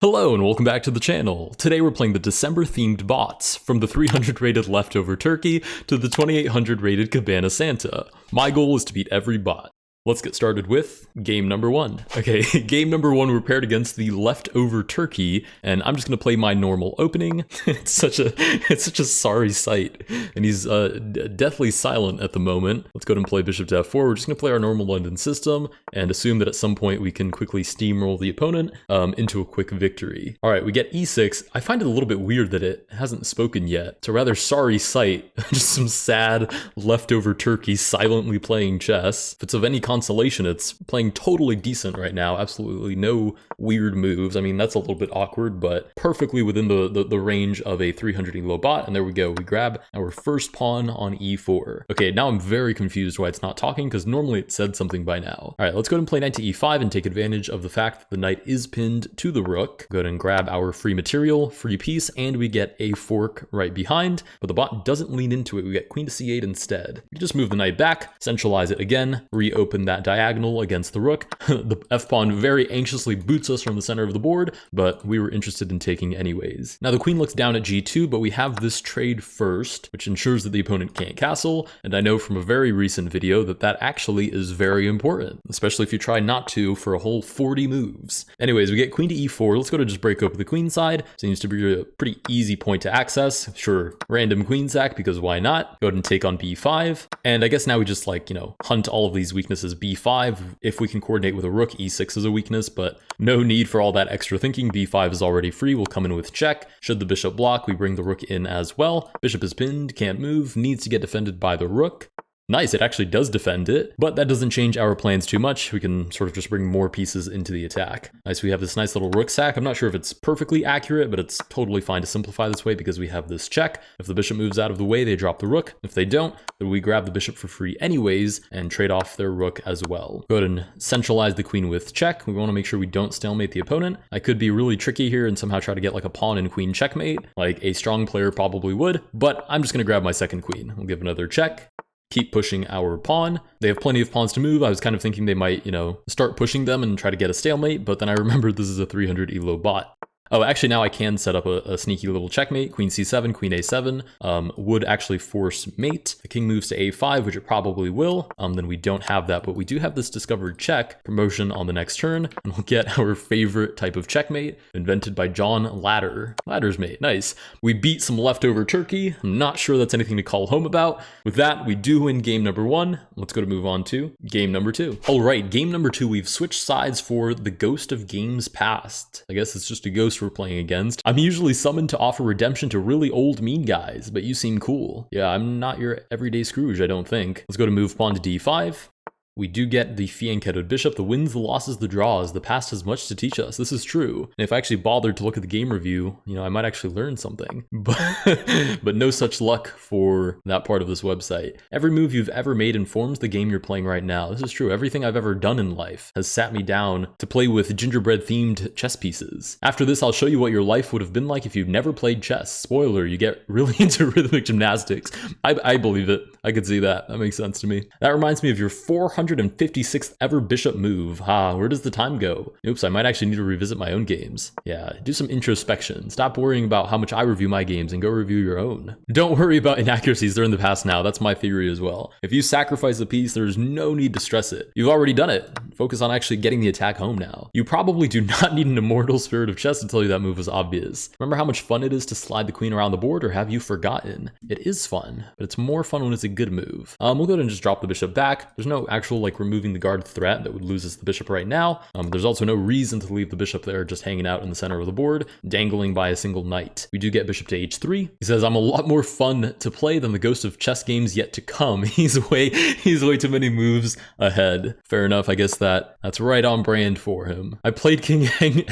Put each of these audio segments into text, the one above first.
Hello and welcome back to the channel. Today we're playing the December themed bots, from the 300 rated leftover turkey to the 2800 rated Cabana Santa. My goal is to beat every bot. Let's get started with game number one. Okay, game number one, we're paired against the leftover turkey, and I'm just gonna play my normal opening. It's such a sorry sight, and he's deathly silent at the moment. Let's go ahead and play bishop to f4. We're just gonna play our normal London system and assume that at some point we can quickly steamroll the opponent into a quick victory. All right, we get e6. I find it a little bit weird that it hasn't spoken yet. It's a rather sorry sight, just some sad leftover turkey silently playing chess. If it's of any consolation, it's playing totally decent right now. Absolutely no weird moves. I mean, that's a little bit awkward, but perfectly within the range of a 300 elo bot. And there we go. We grab our first pawn on e4. Okay, now I'm very confused why it's not talking, because normally it said something by now. All right, let's go ahead and play knight to e5 and take advantage of the fact that the knight is pinned to the rook. Go ahead and grab our free material, free piece, and we get a fork right behind, but the bot doesn't lean into it. We get queen to c8 instead. We just move the knight back, centralize it again, reopen that diagonal against the rook. The f-pawn very anxiously boots us from the center of the board, but we were interested in taking anyways. Now the queen looks down at g2, but we have this trade first, which ensures that the opponent can't castle, and I know from a very recent video that that actually is very important, especially if you try not to for a whole 40 moves. Anyways, we get queen to e4. Let's go to just break open the queen side. Seems to be a pretty easy point to access. Sure, random queen sack, because why not? Go ahead and take on b5, and I guess now we just hunt all of these weaknesses. b5, if we can coordinate with a rook, e6 is a weakness, but no need for all that extra thinking. b5 is already free. We'll come in with check. Should the bishop block, we bring the rook in as well. Bishop is pinned, can't move, needs to get defended by the rook. Nice, it actually does defend it, but that doesn't change our plans too much. We can sort of just bring more pieces into the attack. Nice, we have this nice little rook sack. I'm not sure if it's perfectly accurate, but it's totally fine to simplify this way because we have this check. If the bishop moves out of the way, they drop the rook. If they don't, then we grab the bishop for free anyways and trade off their rook as well. Go ahead and centralize the queen with check. We want to make sure we don't stalemate the opponent. I could be really tricky here and somehow try to get like a pawn and queen checkmate, like a strong player probably would, but I'm just going to grab my second queen. We'll give another check. Keep pushing our pawn. They have plenty of pawns to move. I was kind of thinking they might, start pushing them and try to get a stalemate, but then I remembered this is a 300 elo bot. Oh, actually now I can set up a sneaky little checkmate. Queen c7, queen a7 would actually force mate. The king moves to a5, which it probably will. Then we don't have that, but we do have this discovered check promotion on the next turn, and we'll get our favorite type of checkmate invented by John Ladder. Ladder's mate, nice. We beat some leftover turkey. I'm not sure that's anything to call home about. With that, we do win game number one. Let's go to move on to game number two. All right, game number two, we've switched sides for the ghost of games past. I guess it's just a ghost we're playing against. I'm usually summoned to offer redemption to really old mean guys, but you seem cool. Yeah, I'm not your everyday Scrooge, I don't think. Let's go to move pawn to d5. We do get the fianchettoed bishop. The wins, the losses, the draws. The past has much to teach us. This is true. And if I actually bothered to look at the game review, I might actually learn something. But no such luck for that part of this website. Every move you've ever made informs the game you're playing right now. This is true. Everything I've ever done in life has sat me down to play with gingerbread-themed chess pieces. After this, I'll show you what your life would have been like if you've never played chess. Spoiler, you get really into rhythmic gymnastics. I believe it. I could see that. That makes sense to me. That reminds me of your 456th ever bishop move. Where does the time go? Oops, I might actually need to revisit my own games. Yeah, do some introspection. Stop worrying about how much I review my games and go review your own. Don't worry about inaccuracies. They're in the past now. That's my theory as well. If you sacrifice a piece, there's no need to stress it. You've already done it. Focus on actually getting the attack home now. You probably do not need an immortal spirit of chess to tell you that move was obvious. Remember how much fun it is to slide the queen around the board, or have you forgotten? It is fun, but it's more fun when it's a good move. We'll go ahead and just drop the bishop back. There's no actual removing the guard threat that would lose us the bishop right now. There's also no reason to leave the bishop there just hanging out in the center of the board, dangling by a single knight. We do get bishop to h3. He says, I'm a lot more fun to play than the ghost of chess games yet to come. He's way too many moves ahead. Fair enough. I guess that's right on brand for him. I played King Henry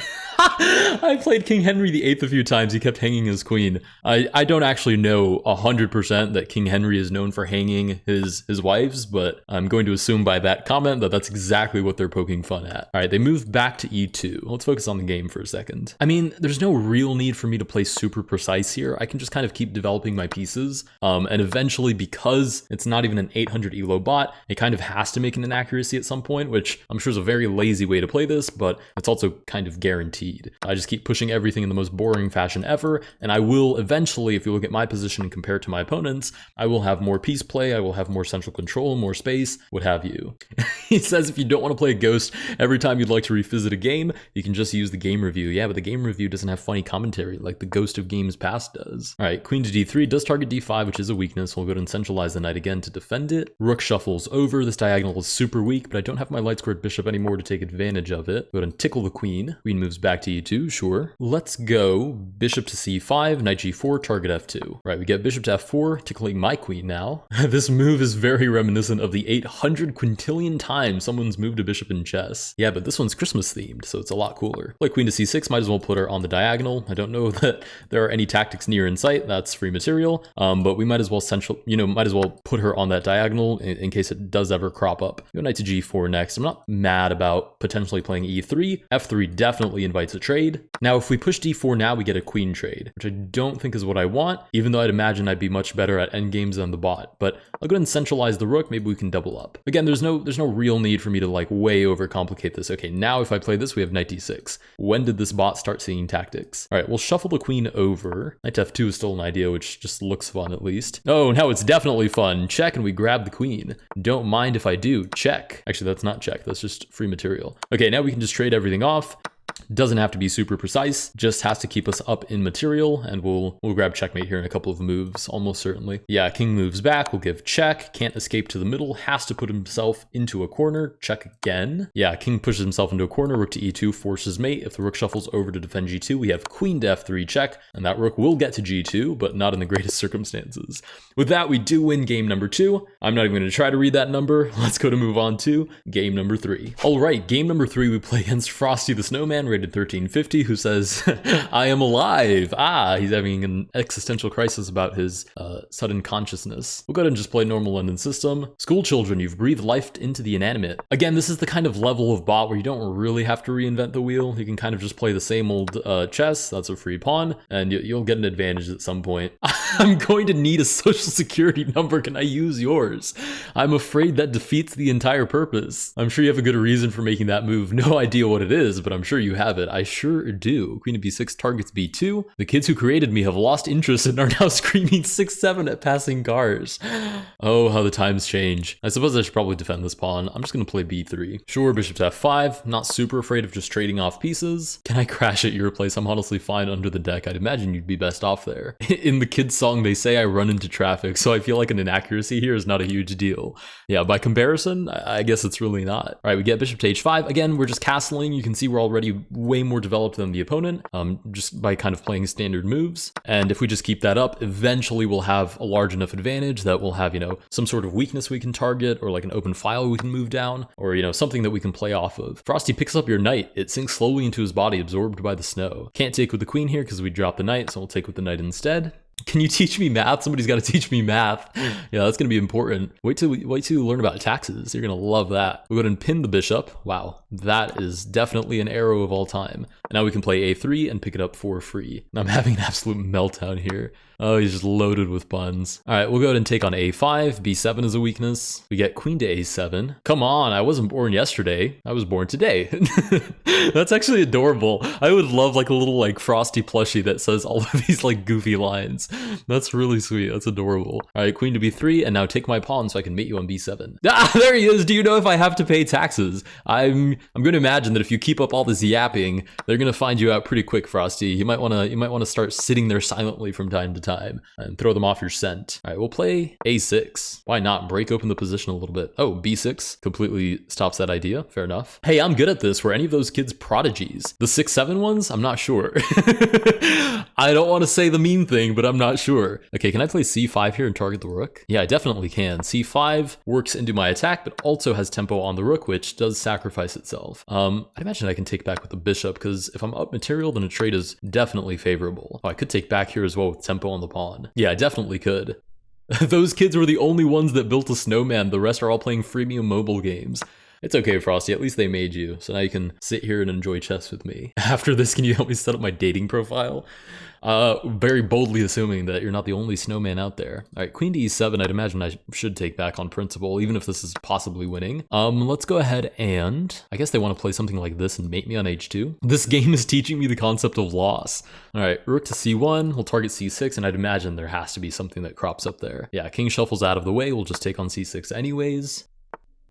VIII a few times. He kept hanging his queen. I don't actually know 100% that King Henry is known for hanging his wives, but I'm going to assume by that comment that that's exactly what they're poking fun at. All right, they move back to e2. Let's focus on the game for a second. I mean, there's no real need for me to play super precise here. I can just kind of keep developing my pieces. And eventually, because it's not even an 800 elo bot, it kind of has to make an inaccuracy at some point, which I'm sure is a very lazy way to play this, but it's also kind of guaranteed. I just keep pushing everything in the most boring fashion ever, and I will eventually, if you look at my position and compare it to my opponents, I will have more piece play, I will have more central control, more space, what have you. He says if you don't want to play a ghost every time you'd like to revisit a game, you can just use the game review. Yeah, but the game review doesn't have funny commentary like the Ghost of Games Past does. All right, queen to d3 does target d5, which is a weakness. We'll go ahead and centralize the knight again to defend it. Rook shuffles over. This diagonal is super weak, but I don't have my light squared bishop anymore to take advantage of it. Go ahead and tickle the queen. Queen moves back to e2, sure. Let's go bishop to c5, knight g4, target f2. Right, we get bishop to f4, tickling my queen now. This move is very reminiscent of the 800 quintillion times someone's moved a bishop in chess. Yeah, but this one's Christmas themed, so it's a lot cooler. Play queen to c6, might as well put her on the diagonal. I don't know that there are any tactics near in sight, that's free material, but we might as well might as well put her on that diagonal in case it does ever crop up. Go knight to g4 next. I'm not mad about potentially playing e3. f3 definitely invites a trade. Now, if we push d4 now, we get a queen trade, which I don't think is what I want, even though I'd imagine I'd be much better at endgames than the bot. But I'll go ahead and centralize the rook. Maybe we can double up. Again, there's no real need for me to like way overcomplicate this. Okay, now if I play this, we have knight d6. When did this bot start seeing tactics? All right, we'll shuffle the queen over. Knight to f2 is still an idea, which just looks fun at least. Oh, now it's definitely fun. Check, and we grab the queen. Don't mind if I do. Check. Actually, that's not check. That's just free material. Okay, now we can just trade everything off. Doesn't have to be super precise, just has to keep us up in material, and we'll grab checkmate here in a couple of moves, almost certainly. Yeah, king moves back, we'll give check, can't escape to the middle, has to put himself into a corner, check again. Yeah, king pushes himself into a corner, rook to e2, forces mate. If the rook shuffles over to defend g2, we have queen to f3 check, and that rook will get to g2, but not in the greatest circumstances. With that, we do win game number 2. I'm not even going to try to read that number. Let's go to move on to game number 3. All right, game number 3, we play against Frosty the Snowman, rated 1350, who says, I am alive. He's having an existential crisis about his sudden consciousness. We'll go ahead and just play normal London system. School children, you've breathed life into the inanimate. Again, this is the kind of level of bot where you don't really have to reinvent the wheel. You can kind of just play the same old chess. That's a free pawn, and you'll get an advantage at some point. I'm going to need a social security number. Can I use yours? I'm afraid that defeats the entire purpose. I'm sure you have a good reason for making that move. No idea what it is, but I'm sure you have it. I sure do. Queen of b6 targets b2. The kids who created me have lost interest and are now screaming 6-7 at passing cars. Oh, how the times change. I suppose I should probably defend this pawn. I'm just going to play b3. Sure, bishop to f5. Not super afraid of just trading off pieces. Can I crash at your place? I'm honestly fine under the deck. I'd imagine you'd be best off there. In the kids' song, they say I run into traffic, so I feel like an inaccuracy here is not a huge deal. Yeah, by comparison, I guess it's really not. All right, we get bishop to h5. Again, we're just castling. You can see we're already way more developed than the opponent, just by kind of playing standard moves. And if we just keep that up, eventually we'll have a large enough advantage that we'll have, some sort of weakness we can target, or like an open file we can move down, or, something that we can play off of. Frosty picks up your knight. It sinks slowly into his body, absorbed by the snow. Can't take with the queen here because we dropped the knight, so we'll take with the knight instead. Can you teach me math? Somebody's got to teach me math. Yeah, that's going to be important. Wait till you learn about taxes. You're going to love that. We'll go ahead and pin the bishop. Wow, that is definitely an arrow of all time. And now we can play a3 and pick it up for free. I'm having an absolute meltdown here. Oh, he's just loaded with puns. All right, we'll go ahead and take on a5. b7 is a weakness. We get queen to a7. Come on, I wasn't born yesterday. I was born today. That's actually adorable. I would love like a little like Frosty plushie that says all of these like goofy lines. That's really sweet. That's adorable. All right, queen to b3, and now take my pawn so I can mate you on b7. There he is. Do you know if I have to pay taxes? I'm going to imagine that if you keep up all this yapping, they're going to find you out pretty quick, Frosty. You might want to start sitting there silently from time to time and throw them off your scent. All right, we'll play a6. Why not break open the position a little bit? Oh, b6 completely stops that idea. Fair enough. Hey, I'm good at this. Were any of those kids prodigies? The 6-7 ones? I'm not sure. I don't want to say the mean thing, but I'm not sure. Okay, can I play c5 here and target the rook? Yeah, I definitely can. c5 works into my attack, but also has tempo on the rook, which does sacrifice itself. I imagine I can take back with the bishop, because if I'm up material, then a trade is definitely favorable. Oh, I could take back here as well with tempo on the pawn. Yeah, I definitely could. Those kids were the only ones that built a snowman. The rest are all playing freemium mobile games. It's okay, Frosty, at least they made you, so now you can sit here and enjoy chess with me. After this, can you help me set up my dating profile? Very boldly assuming that you're not the only snowman out there. All right, queen to e7, I'd imagine I should take back on principle, even if this is possibly winning. Let's go ahead and, I guess they want to play something like this and mate me on h2. This game is teaching me the concept of loss. All right, rook to c1, we'll target c6, and I'd imagine there has to be something that crops up there. Yeah, king shuffles out of the way, we'll just take on c6 anyways.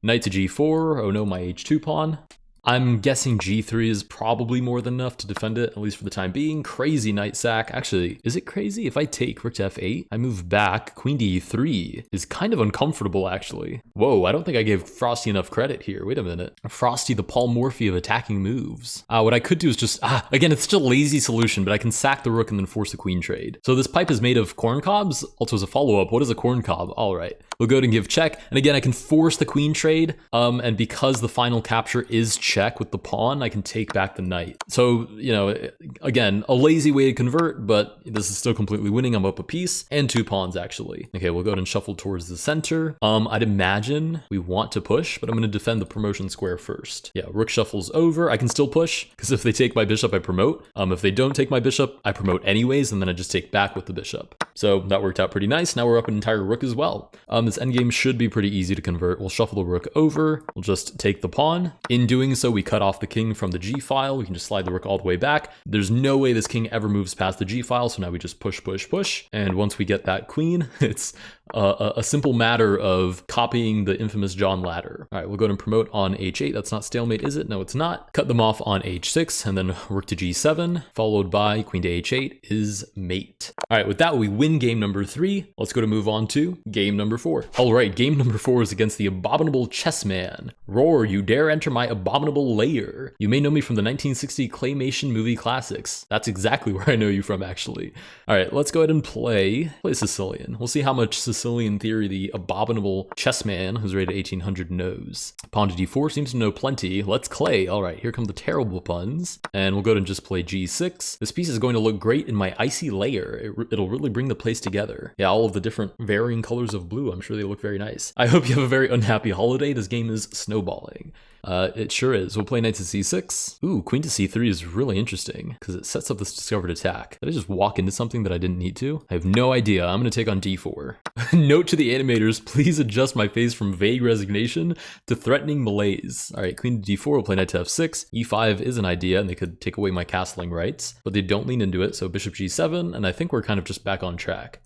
Knight to g4, oh no, my h2 pawn. I'm guessing g3 is probably more than enough to defend it, at least for the time being. Crazy knight sack. Actually, is it crazy? If I take rook to f8, I move back, queen to e3 is kind of uncomfortable, actually. Whoa, I don't think I gave Frosty enough credit here. Wait a minute. Frosty, the Paul Morphy of attacking moves. What I could do is just, again, it's such a lazy solution, but I can sack the rook and then force a queen trade. So this pipe is made of corn cobs. Also as a follow-up, what is a corn cob? All right, we'll go ahead and give check. And again, I can force the queen trade. And because the final capture is check with the pawn, I can take back the knight. So, you know, again, a lazy way to convert, but this is still completely winning. I'm up a piece and 2 pawns, actually. Okay, we'll go ahead and shuffle towards the center. I'd imagine we want to push, but I'm going to defend the promotion square first. Yeah, rook shuffles over. I can still push, because if they take my bishop, I promote. If they don't take my bishop, I promote anyways, and then I just take back with the bishop. So that worked out pretty nice. Now we're up an entire rook as well. This endgame should be pretty easy to convert. We'll shuffle the rook over. We'll just take the pawn. In doing so, we cut off the king from the g file. We can just slide the rook all the way back. There's no way this king ever moves past the g file, so now we just push, push, push. And once we get that queen, it's a simple matter of copying the infamous John ladder. All right, we'll go ahead and promote on h8. That's not stalemate, is it? No, it's not. Cut them off on h6, and then rook to g7, followed by queen to h8 is mate. All right, with that, we win game number 3. Let's go to move on to game number 4. All right, game number 4 is against the Abominable chessman. Roar, you dare enter my abominable lair. You may know me from the 1960 claymation movie classics. That's exactly where I know you from, actually. All right, let's go ahead and play Sicilian. We'll see how much Sicilian theory the Abominable chessman, who's rated 1800, knows. Pawn to d4 seems to know plenty. Let's clay. All right, here come the terrible puns. And we'll go ahead and just play g6. This piece is going to look great in my icy layer. It'll really bring the place together. Yeah, all of the different varying colors of blue. I'm sure they look very nice. I hope you have a very unhappy holiday. This game is snowballing. It sure is. We'll play knight to c6. Ooh, queen to c3 is really interesting because it sets up this discovered attack. Did I just walk into something that I didn't need to? I have no idea. I'm going to take on d4. Note to the animators, please adjust my face from vague resignation to threatening malaise. All right, queen to d4. We'll play knight to f6. e5 is an idea, and they could take away my castling rights, but they don't lean into it, so bishop g7, and I think we're kind of just back on track.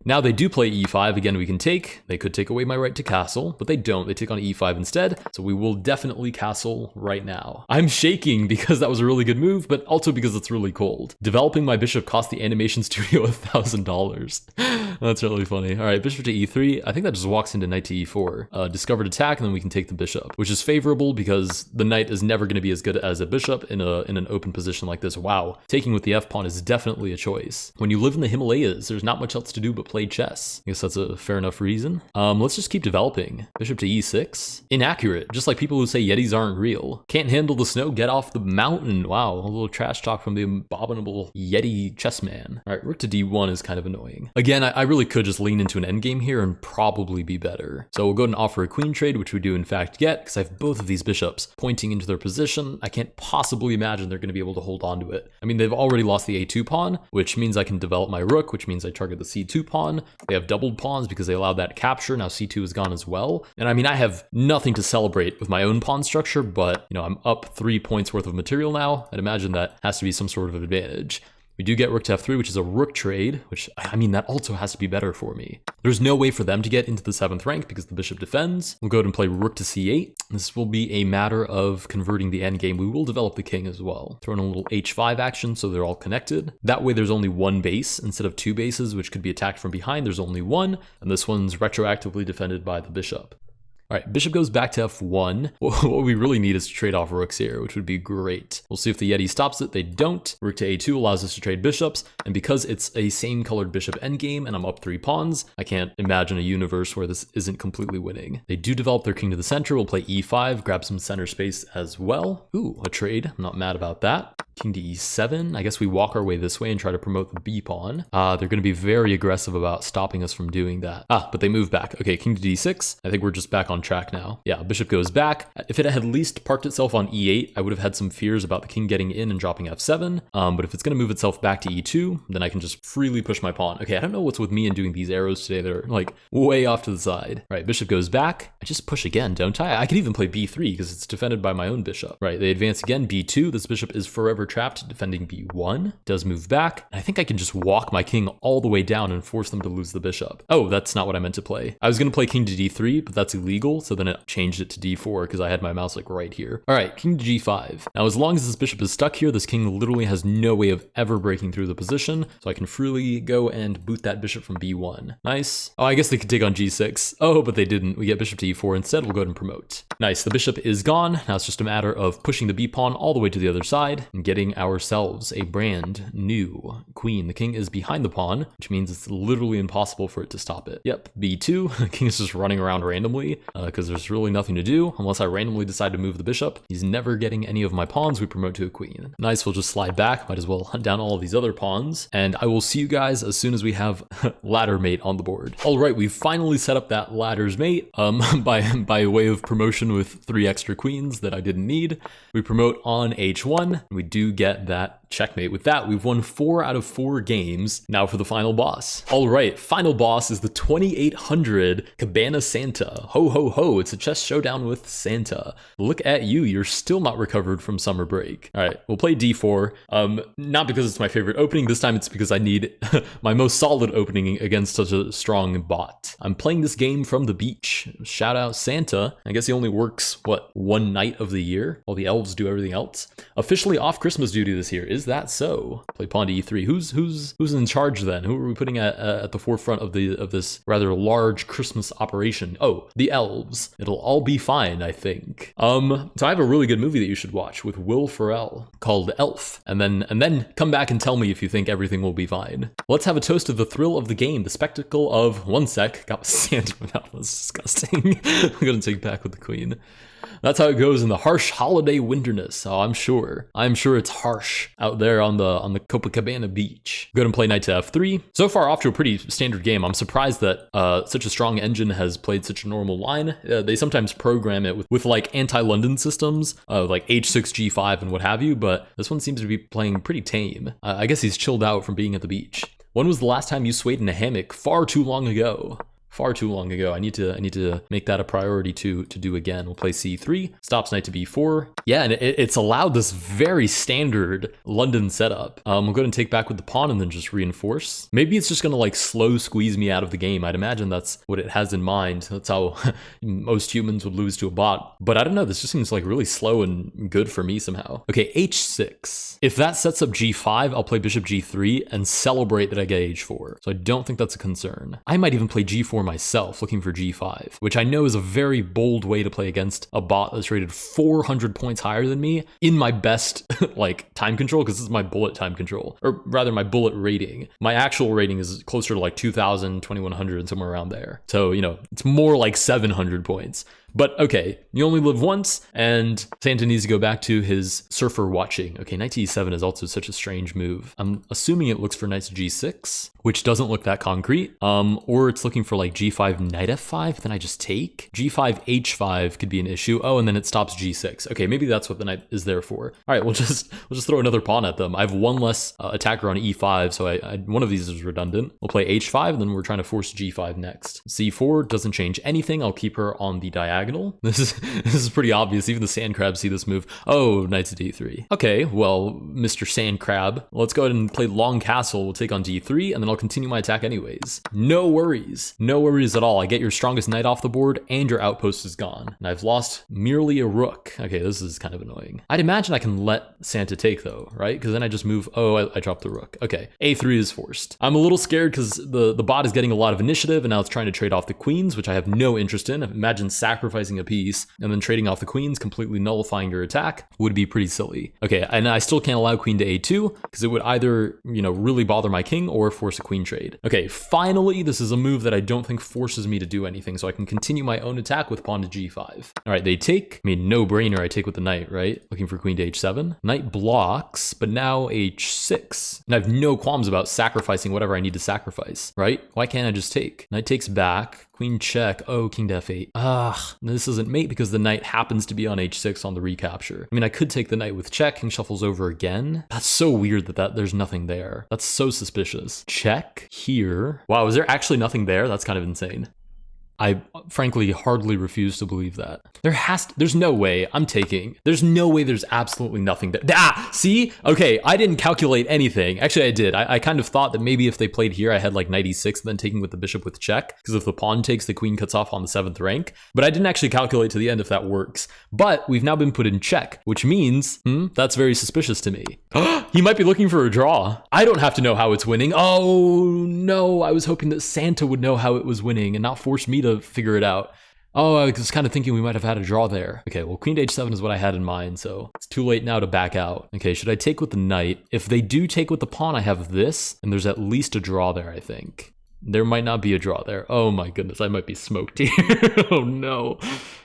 Now they do play e5, again we can take. They could take away my right to castle, but they don't. They take on e5 instead, so we will definitely castle right now. I'm shaking because that was a really good move, but also because it's really cold. Developing my bishop cost the animation studio $1,000. That's really funny. All right, bishop to e3. I think that just walks into knight to e4. Discovered attack, and then we can take the bishop, which is favorable because the knight is never going to be as good as a bishop in an open position like this. Wow, taking with the f-pawn is definitely a choice. When you live in the Himalayas, there's not much else to do but play chess. I guess that's a fair enough reason. Let's just keep developing. Bishop to e6. Inaccurate, just like people who say Yetis aren't real. Can't handle the snow, get off the mountain. Wow, a little trash talk from the Abominable Yeti chessman. All right, rook to d1 is kind of annoying. Again, I really could just lean into an endgame here and probably be better. So we'll go ahead and offer a queen trade, which we do in fact get, because I have both of these bishops pointing into their position. I can't possibly imagine they're going to be able to hold on to it. I mean, they've already lost the a2 pawn, which means I can develop my rook, which means I target the c2 pawn. They have doubled pawns because they allowed that capture. Now c2 is gone as well. And I mean, I have nothing to celebrate with my own pawn structure, but you know, I'm up 3 points worth of material now. I'd imagine that has to be some sort of advantage. We do get rook to f3, which is a rook trade, which, I mean, that also has to be better for me. There's no way for them to get into the 7th rank because the bishop defends. We'll go ahead and play rook to c8. This will be a matter of converting the endgame. We will develop the king as well. Throw in a little h5 action so they're all connected. That way there's only one base instead of 2 bases, which could be attacked from behind. There's only one, and this one's retroactively defended by the bishop. All right, bishop goes back to f1. What we really need is to trade off rooks here, which would be great. We'll see if the Yeti stops it. They don't. Rook to a2 allows us to trade bishops, and because it's a same colored bishop endgame and I'm up 3 pawns, I can't imagine a universe where this isn't completely winning. They do develop their king to the center. We'll play e5, grab some center space as well. Ooh, a trade. I'm not mad about that. King to e7. I guess we walk our way this way and try to promote the b pawn. They're going to be very aggressive about stopping us from doing that. But they move back. Okay, king to d6. I think we're just back on track now. Yeah, bishop goes back. If it had at least parked itself on e8, I would have had some fears about the king getting in and dropping f7. But if it's going to move itself back to e2, then I can just freely push my pawn. Okay, I don't know what's with me and doing these arrows today that are like way off to the side. Right, bishop goes back. I just push again, don't I? I could even play b3 because it's defended by my own bishop. Right, they advance again, b2. This bishop is forever trapped defending b1. Does move back. I think I can just walk my king all the way down and force them to lose the bishop. Oh, that's not what I meant to play. I was going to play king to d3, but that's illegal, so then it changed it to d4 because I had my mouse like right here. All right, king to g5. Now, as long as this bishop is stuck here, this king literally has no way of ever breaking through the position, so I can freely go and boot that bishop from b1. Nice. Oh, I guess they could take on g6. Oh, but they didn't. We get bishop to e4 instead. We'll go ahead and promote. Nice, the bishop is gone. Now it's just a matter of pushing the b pawn all the way to the other side and getting ourselves a brand new queen. The king is behind the pawn, which means it's literally impossible for it to stop it. Yep, b2. The king is just running around randomly because there's really nothing to do unless I randomly decide to move the bishop. He's never getting any of my pawns. We promote to a queen. Nice, we'll just slide back. Might as well hunt down all of these other pawns. And I will see you guys as soon as we have ladder mate on the board. All right, we've finally set up that ladder's mate by way of promotion with 3 extra queens that I didn't need. We promote on h1. We do get that checkmate. With that, we've won 4 out of 4 games. Now for the final boss. All right, final boss is the 2800 Cabana Santa. Ho, ho, ho. It's a chess showdown with Santa. Look at you. You're still not recovered from summer break. All right, we'll play d4. Not because it's my favorite opening. This time it's because I need my most solid opening against such a strong bot. I'm playing this game from the beach. Shout out Santa. I guess he only works, what, 1 night of the year while the elves do everything else. Officially off Christmas duty this year. Is that so? Play pawn to e3. Who's in charge then? Who are we putting at the forefront of this rather large Christmas operation? Oh, the elves. It'll all be fine, I think. So I have a really good movie that you should watch with Will Ferrell called Elf, and then come back and tell me if you think everything will be fine. Let's have a toast to the thrill of the game, the spectacle of one sec. Got sand in my mouth. That's disgusting. I'm gonna take back with the queen. That's how it goes in the harsh holiday winterness. Oh, I'm sure it's harsh out there on the Copacabana beach. Go ahead and play knight to f3. So far off to a pretty standard game. I'm surprised that such a strong engine has played such a normal line. They sometimes program it with like anti-London systems, like h6, g5 and what have you, but this one seems to be playing pretty tame. I guess he's chilled out from being at the beach. When was the last time you swayed in a hammock? Far too long ago. Far too long ago. I need to make that a priority to do again. We'll play c3, stops knight to b4. Yeah, and it's allowed this very standard London setup. We'll go ahead and take back with the pawn and then just reinforce. Maybe it's just gonna like slow squeeze me out of the game. I'd imagine that's what it has in mind. That's how most humans would lose to a bot. But I don't know, this just seems like really slow and good for me somehow. Okay, h6. If that sets up g5, I'll play bishop g3 and celebrate that I get h4. So I don't think that's a concern. I might even play g4 myself, looking for g5, which I know is a very bold way to play against a bot that's rated 400 points higher than me in my best like time control, because this is my bullet time control, or rather my bullet rating. My actual rating is closer to like 2000, 2100, somewhere around there. So, you know, it's more like 700 points. But okay, you only live once, and Santa needs to go back to his surfer watching. Okay, knight to e7 is also such a strange move. I'm assuming it looks for knight to g6, which doesn't look that concrete. Or it's looking for like g5, knight f5, then I just take. g5, h5 could be an issue. Oh, and then it stops g6. Okay, maybe that's what the knight is there for. All right, we'll just throw another pawn at them. I have one less attacker on e5, so one of these is redundant. We'll play h5, and then we're trying to force g5 next. c4 doesn't change anything. I'll keep her on the diagonal. This is pretty obvious. Even the sand crabs see this move. Oh, knight to d3. Okay, well, Mr. Sand Crab, let's go ahead and play long castle. We'll take on d3, and then I'll continue my attack anyways. No worries. No worries at all. I get your strongest knight off the board, and your outpost is gone. And I've lost merely a rook. Okay, this is kind of annoying. I'd imagine I can let Santa take, though, right? Because then I just move. Oh, I dropped the rook. Okay, a3 is forced. I'm a little scared because the bot is getting a lot of initiative, and now it's trying to trade off the queens, which I have no interest in. Imagine sacrificing sacrificing a piece and then trading off the queens, completely nullifying your attack, would be pretty silly. Okay, and I still can't allow queen to a2 because it would either, really bother my king or force a queen trade. Okay, finally, this is a move that I don't think forces me to do anything, so I can continue my own attack with pawn to g5. All right, they take. I mean, no brainer, I take with the knight, right? Looking for queen to h7. Knight blocks, but now h6. And I have no qualms about sacrificing whatever I need to sacrifice, right? Why can't I just take? Knight takes back. Queen check. Oh, king to f8. This isn't mate because the knight happens to be on h6 on the recapture. I mean, I could take the knight with check. King shuffles over again. That's so weird that there's nothing there. That's so suspicious. Check here. Wow, is there actually nothing there? That's kind of insane. I frankly hardly refuse to believe that. There's no way I'm taking. There's no way there's absolutely nothing there. See? Okay, I didn't calculate anything. Actually, I did. I kind of thought that maybe if they played here, I had like knight e6 and then taking with the bishop with check, because if the pawn takes, the queen cuts off on the 7th rank. But I didn't actually calculate to the end if that works. But we've now been put in check, which means, that's very suspicious to me. He might be looking for a draw. I don't have to know how it's winning. Oh, no. I was hoping that Santa would know how it was winning and not force me to figure it out. Oh, I was kind of thinking we might have had a draw there. Okay, well, queen to h7 is what I had in mind, so it's too late now to back out. Okay, should I take with the knight? If they do take with the pawn, I have this, and there's at least a draw there, I think. There might not be a draw there. Oh my goodness, I might be smoked here. Oh no.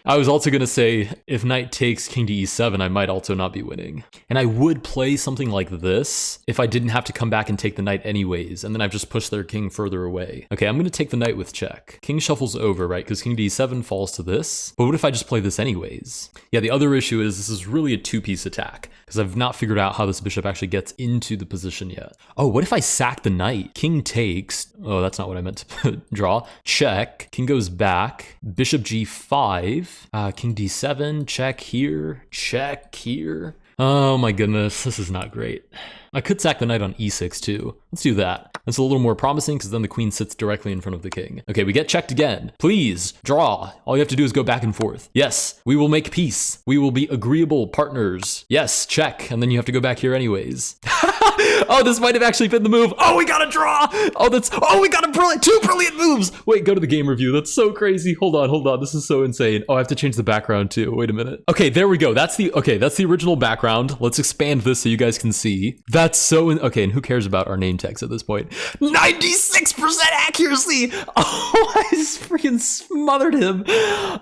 I was also going to say, if knight takes king to e7, I might also not be winning. And I would play something like this if I didn't have to come back and take the knight anyways, and then I've just pushed their king further away. Okay, I'm going to take the knight with check. King shuffles over, right? Because king to e7 falls to this. But what if I just play this anyways? Yeah, the other issue is this is really a two-piece attack, because I've not figured out how this bishop actually gets into the position yet. Oh, what if I sack the knight? King takes. Oh, that's not what I meant to draw. Check. King goes back. Bishop g5. King d7. Check here. Check here. Oh my goodness, this is not great. I could sack the knight on e6 too. Let's do that. It's a little more promising because then the queen sits directly in front of the king. Okay, we get checked again. Please, draw. All you have to do is go back and forth. Yes, we will make peace. We will be agreeable partners. Yes, check. And then you have to go back here anyways. Oh, this might have actually been the move. Oh, we got a draw. Oh, we got two brilliant moves. Wait, go to the game review. That's so crazy. Hold on. This is so insane. Oh, I have to change the background too. Wait a minute. Okay, there we go. That's the original background. Let's expand this so you guys can see. That's so okay, and who cares about our name text at this point? 96% accuracy. Oh, I just freaking smothered him.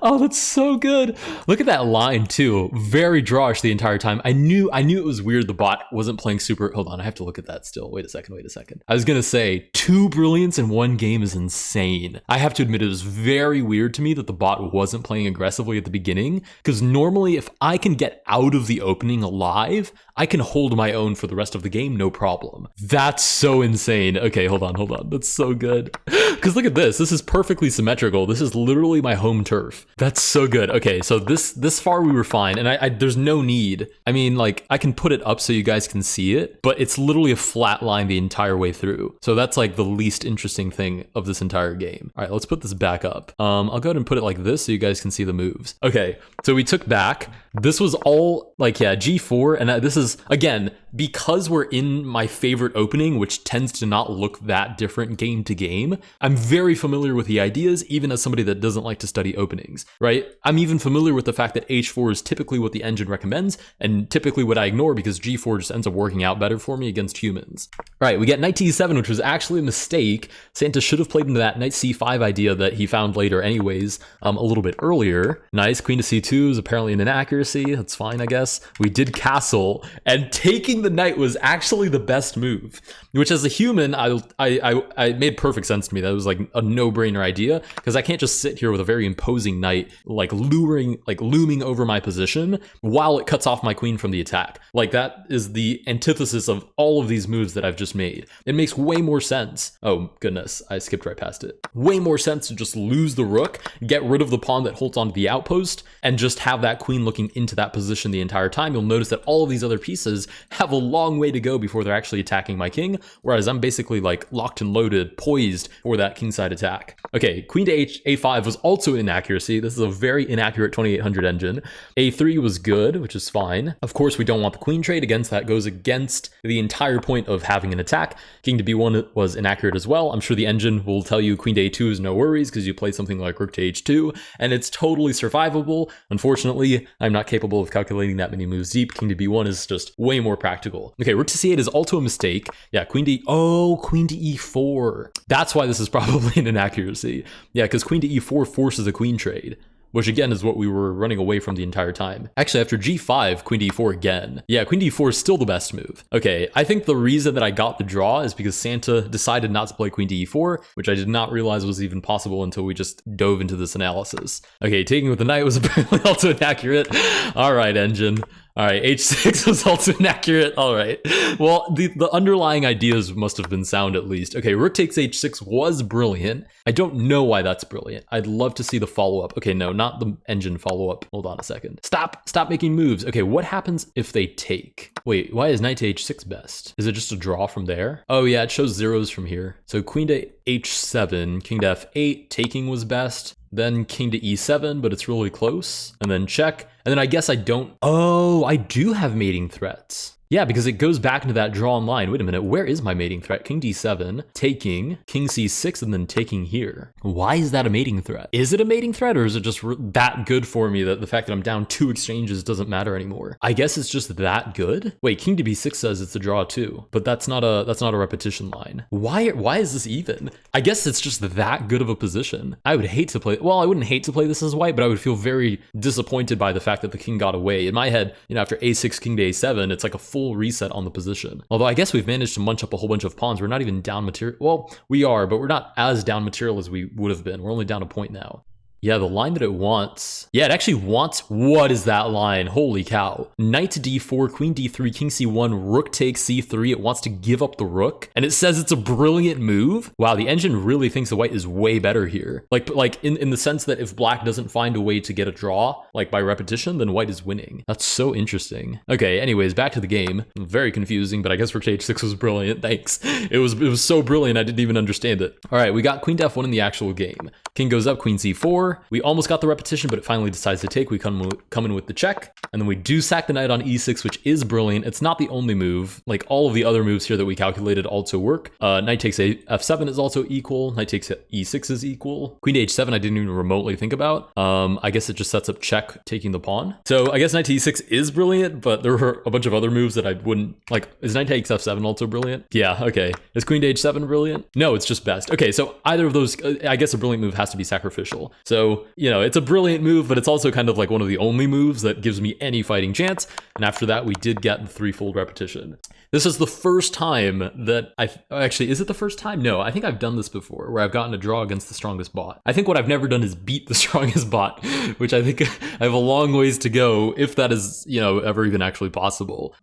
Oh, that's so good. Look at that line too. Very drawish the entire time. I knew it was weird the bot wasn't playing super. Hold on, I have to look at that still. Wait a second. I was gonna say 2 brilliance in one game is insane. I have to admit it was very weird to me that the bot wasn't playing aggressively at the beginning, because normally if I can get out of the opening alive, I can hold my own for the rest of the game, no problem. That's so insane. Okay, hold on. That's so good. Because look at this. This is perfectly symmetrical. This is literally my home turf. That's so good. Okay, so this far we were fine, and I there's no need. I mean, like, I can put it up so you guys can see it, but it's literally a flat line the entire way through. So that's like the least interesting thing of this entire game. All right, let's put this back up. I'll go ahead and put it like this so you guys can see the moves. Okay, so we took back. This was all like, yeah, g4, and this is, again, because we're in my favorite opening, which tends to not look that different game to game, I'm very familiar with the ideas, even as somebody that doesn't like to study openings, right? I'm even familiar with the fact that h4 is typically what the engine recommends, and typically what I ignore because g4 just ends up working out better for me against humans. All right, we get knight to e7, which was actually a mistake. Santa should have played into that knight c5 idea that he found later anyways, a little bit earlier. Nice, queen to c2 is apparently an inaccuracy. That's fine, I guess. We did castle, and taking the knight was actually the best move, which as a human, I made perfect sense to me. That was like a no-brainer idea, because I can't just sit here with a very imposing knight like looming over my position while it cuts off my queen from the attack. Like, that is the antithesis of all of these moves that I've just made. It makes way more sense. Oh goodness, I skipped right past it. Way more sense to just lose the rook, get rid of the pawn that holds onto the outpost, and just have that queen looking into that position the entire time. You'll notice that all of these other pieces have a long way to go before they're actually attacking my king, whereas I'm basically like locked and loaded, poised for that kingside attack. Okay, queen to a5 was also an inaccuracy. This is a very inaccurate 2800 engine. a3 was good, which is fine. Of course, we don't want the queen trade. Against that goes against the entire point of having brilliant attack. King to b1 was inaccurate as well. I'm sure the engine will tell you queen to a2 is no worries because you play something like rook to h2, and it's totally survivable. Unfortunately, I'm not capable of calculating that many moves deep. King to b1 is just way more practical. Okay, rook to c8 is also a mistake. Yeah, queen to e4. That's why this is probably an inaccuracy. Yeah, because queen to e4 forces a queen trade, which again is what we were running away from the entire time. Actually, after g5, queen to e4 again. Yeah, queen to e4 is still the best move. Okay, I think the reason that I got the draw is because Santa decided not to play queen to e4, which I did not realize was even possible until we just dove into this analysis. Okay, taking with the knight was apparently also inaccurate. All right, engine. All right, h6 was also inaccurate. All right. Well, the underlying ideas must have been sound at least. Okay, rook takes h6 was brilliant. I don't know why that's brilliant. I'd love to see the follow-up. Okay, no, not the engine follow-up. Hold on a second. Stop making moves. Okay, what happens if they take? Wait, why is knight to h6 best? Is it just a draw from there? Oh yeah, it shows zeros from here. So queen to h7, king to f8, taking was best. Then king to e7, but it's really close. And then check. And then I guess I don't... Oh, I do have mating threats. Yeah, because it goes back into that drawn line. Wait a minute, where is my mating threat? King d7, taking, king c6, and then taking here. Why is that a mating threat? Is it a mating threat, or is it just that good for me that the fact that I'm down 2 exchanges doesn't matter anymore? I guess it's just that good? Wait, king to b6 says it's a draw too, but that's not a repetition line. Why is this even? I guess it's just that good of a position. I would hate to play, well, I wouldn't hate to play this as white, but I would feel very disappointed by the fact that the king got away. In my head, you know, after a6, king to a7, it's like a full reset on the position. Although I guess we've managed to munch up a whole bunch of pawns. We're not even down material. Well, we are, but we're not as down material as we would have been. We're only down a point now. Yeah, the line that it wants. Yeah, it actually wants, what is that line? Holy cow. Knight to d4, queen d3, king c1, rook takes c3. It wants to give up the rook, and it says it's a brilliant move. Wow, the engine really thinks the white is way better here. Like in the sense that if black doesn't find a way to get a draw, like by repetition, then white is winning. That's so interesting. Okay, anyways, back to the game. Very confusing, but I guess rook to h6 was brilliant. Thanks. It was so brilliant, I didn't even understand it. All right, we got queen to f1 in the actual game. King goes up, queen c4. We almost got the repetition, but it finally decides to take. We come in with the check, and then we do sack the knight on e6, which is brilliant. It's not the only move. Like all of the other moves here that we calculated also work. Knight takes f7 is also equal. Knight takes e6 is equal. Queen to h7 I didn't even remotely think about. I guess it just sets up check, taking the pawn. So I guess knight to e6 is brilliant, but there are a bunch of other moves that I wouldn't like. Is knight takes f7 also brilliant? Yeah, okay. Is queen to h7 brilliant? No, it's just best. Okay, so either of those, I guess a brilliant move has to be sacrificial. So, you know, it's a brilliant move, but it's also kind of like one of the only moves that gives me any fighting chance. And after that, we did get the threefold repetition. This is the first time that actually, is it the first time? No, I think I've done this before where I've gotten a draw against the strongest bot. I think what I've never done is beat the strongest bot, which I think I have a long ways to go if that is, you know, ever even actually possible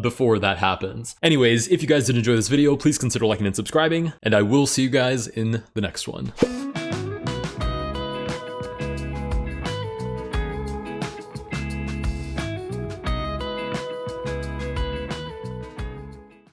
before that happens. Anyways, if you guys did enjoy this video, please consider liking and subscribing, and I will see you guys in the next one.